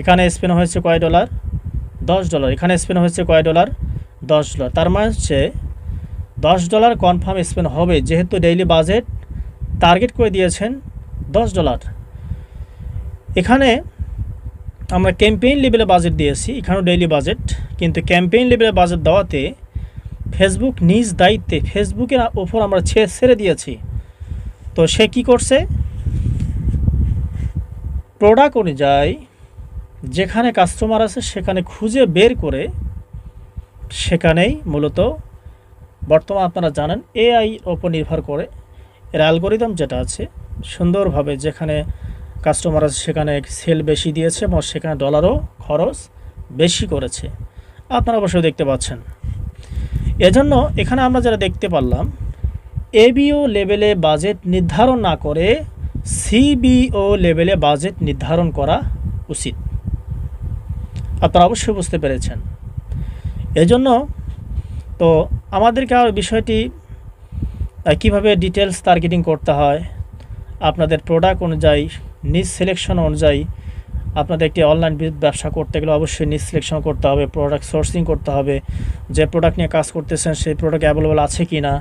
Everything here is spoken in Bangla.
এখানে স্পেন হয়েছে কয় ডলার? $10। এখানে স্পেন হয়েছে কয় ডলার? $10। তার মানে হচ্ছে $10 কনফার্ম স্পেন হবে, যেহেতু ডেইলি বাজেট টার্গেট করে দিয়েছেন $10। এখানে আমরা ক্যাম্পেইন লেভেলে বাজেট দিয়েছি, এখানেও ডেইলি বাজেট, কিন্তু ক্যাম্পেইন লেভেলে বাজেট দেওয়াতে ফেসবুক নিজ দায়িত্বে ফেসবুকের ওপর আমরা ছেড়ে দিয়েছি। তো সে কি করছে, প্রোডাক্ট অনুযায়ী যেখানে কাস্টমার আছে সেখানে খুঁজে বের করে সেখানেই মূলত বর্তমান আপনারা জানেন এআই ওপর নির্ভর করে এর অ্যালগোরিদম যেটা আছে সুন্দরভাবে যেখানে কাস্টমার আছে সেখানে সেল বেশি দিয়েছে এবং সেখানে ডলারও খরচ বেশি করেছে, আপনারা অবশ্যই দেখতে পাচ্ছেন। এজন্য এখানে আমরা যারা দেখতে পারলাম এবিও লেভেলে বাজেট নির্ধারণ না করে সিবিও লেভেলে বাজেট নির্ধারণ করা উচিত, আপনারা অবশ্যই বুঝতে পেরেছেন। এজন্য তো আমাদেরকে আর বিষয়টি কীভাবে ডিটেলস টার্গেটিং করতে হয়, আপনাদের প্রোডাক্ট অনুযায়ী নিজ সিলেকশন অনুযায়ী আপনাদের একটি অনলাইন ব্যবসা করতে গেলে অবশ্যই নিজ সিলেকশন করতে হবে, প্রোডাক্ট সোর্সিং করতে হবে, যে প্রোডাক্ট নিয়ে কাজ করতেছেন সেই প্রোডাক্ট অ্যাভেলেবল আছে কি না,